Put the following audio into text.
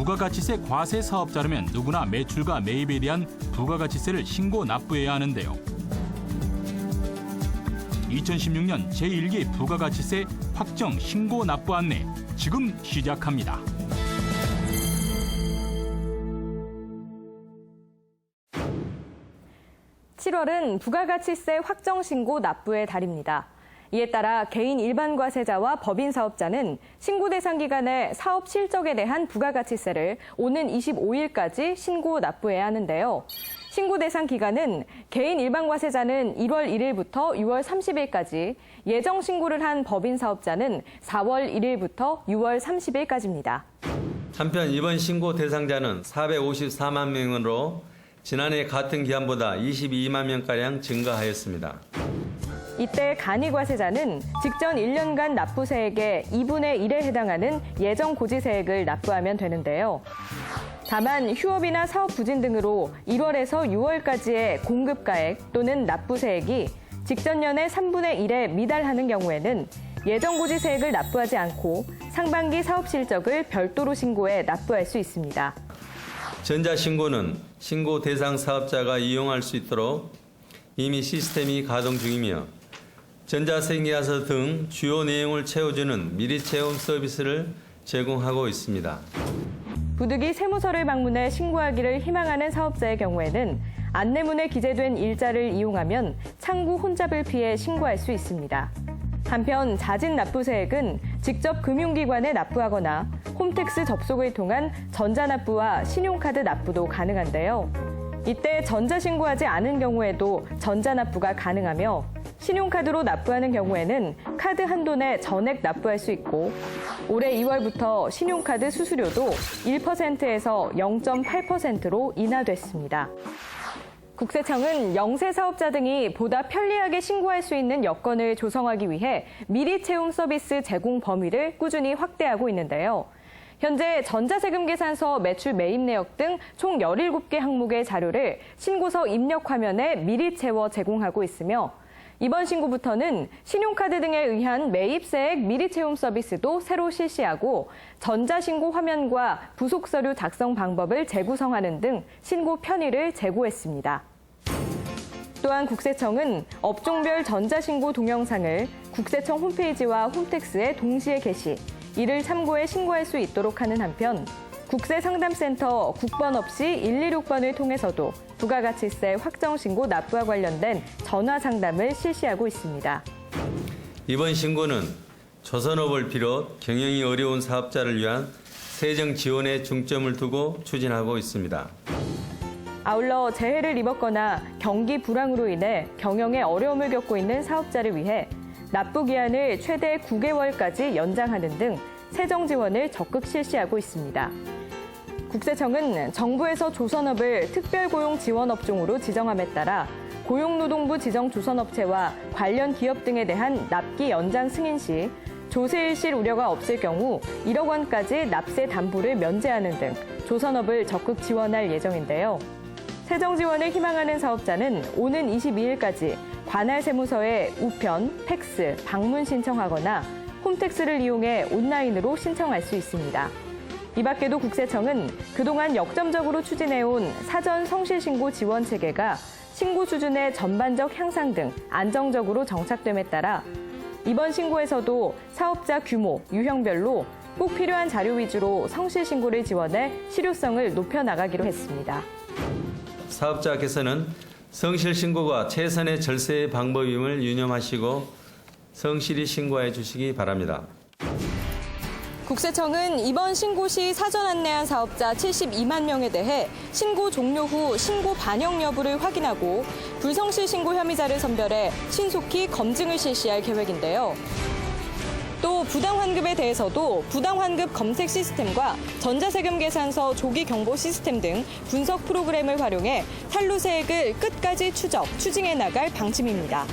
부가가치세 과세 사업자라면 누구나 매출과 매입에 대한 부가가치세를 신고 납부해야 하는데요. 2016년 제1기 부가가치세 확정 신고 납부 안내 지금 시작합니다. (7월은) 부가가치세 확정 신고 납부의 달입니다. 이에 따라 개인 일반 과세자와 법인 사업자는 신고 대상 기간에 사업 실적에 대한 부가가치세를 오는 25일까지 신고 납부해야 하는데요. 신고 대상 기간은 개인 일반 과세자는 1월 1일부터 6월 30일까지, 예정 신고를 한 법인 사업자는 4월 1일부터 6월 30일까지입니다. 한편 이번 신고 대상자는 454만 명으로 지난해 같은 기간보다 22만 명가량 증가하였습니다. 이때 간이과세자는 직전 1년간 납부세액의 2분의 1에 해당하는 예정 고지세액을 납부하면 되는데요. 다만 휴업이나 사업 부진 등으로 1월에서 6월까지의 공급가액 또는 납부세액이 직전 년의 3분의 1에 미달하는 경우에는 예정 고지세액을 납부하지 않고 상반기 사업 실적을 별도로 신고해 납부할 수 있습니다. 전자신고는 신고 대상 사업자가 이용할 수 있도록 이미 시스템이 가동 중이며 전자생계약서 등 주요 내용을 채워주는 미리채움 서비스를 제공하고 있습니다. 부득이 세무서를 방문해 신고하기를 희망하는 사업자의 경우에는 안내문에 기재된 일자를 이용하면 창구 혼잡을 피해 신고할 수 있습니다. 한편 자진 납부세액은 직접 금융기관에 납부하거나 홈택스 접속을 통한 전자납부와 신용카드 납부도 가능한데요. 이때 전자신고하지 않은 경우에도 전자납부가 가능하며 신용카드로 납부하는 경우에는 카드 한도 내 전액 납부할 수 있고 올해 2월부터 신용카드 수수료도 1%에서 0.8%로 인하됐습니다. 국세청은 영세 사업자 등이 보다 편리하게 신고할 수 있는 여건을 조성하기 위해 미리 채움 서비스 제공 범위를 꾸준히 확대하고 있는데요. 현재 전자세금 계산서 매출 매입 내역 등 총 17개 항목의 자료를 신고서 입력 화면에 미리 채워 제공하고 있으며 이번 신고부터는 신용카드 등에 의한 매입세액 미리 채움 서비스도 새로 실시하고 전자신고 화면과 부속 서류 작성 방법을 재구성하는 등 신고 편의를 제고했습니다. 또한 국세청은 업종별 전자신고 동영상을 국세청 홈페이지와 홈택스에 동시에 게시, 이를 참고해 신고할 수 있도록 하는 한편 국세상담센터 국번 없이 126번을 통해서도 부가가치세 확정신고 납부와 관련된 전화 상담을 실시하고 있습니다. 이번 신고는 조선업을 비롯 경영이 어려운 사업자를 위한 세정 지원에 중점을 두고 추진하고 있습니다. 아울러 재해를 입었거나 경기 불황으로 인해 경영에 어려움을 겪고 있는 사업자를 위해 납부 기한을 최대 9개월까지 연장하는 등 세정 지원을 적극 실시하고 있습니다. 국세청은 정부에서 조선업을 특별고용 지원 업종으로 지정함에 따라 고용노동부 지정 조선업체와 관련 기업 등에 대한 납기 연장 승인 시 조세일실 우려가 없을 경우 1억 원까지 납세 담보를 면제하는 등 조선업을 적극 지원할 예정인데요. 세정 지원을 희망하는 사업자는 오는 22일까지 관할 세무서에 우편, 팩스, 방문 신청하거나 홈택스를 이용해 온라인으로 신청할 수 있습니다. 이 밖에도 국세청은 그동안 역점적으로 추진해온 사전 성실신고 지원 체계가 신고 수준의 전반적 향상 등 안정적으로 정착됨에 따라 이번 신고에서도 사업자 규모, 유형별로 꼭 필요한 자료 위주로 성실신고를 지원해 실효성을 높여나가기로 했습니다. 사업자께서는 성실신고가 최선의 절세 방법임을 유념하시고 성실히 신고해 주시기 바랍니다. 국세청은 이번 신고 시 사전 안내한 사업자 72만 명에 대해 신고 종료 후 신고 반영 여부를 확인하고 불성실 신고 혐의자를 선별해 신속히 검증을 실시할 계획인데요. 또 부당환급에 대해서도 부당환급 검색 시스템과 전자세금 계산서 조기 경보 시스템 등 분석 프로그램을 활용해 탈루세액을 끝까지 추적, 추징해 나갈 방침입니다.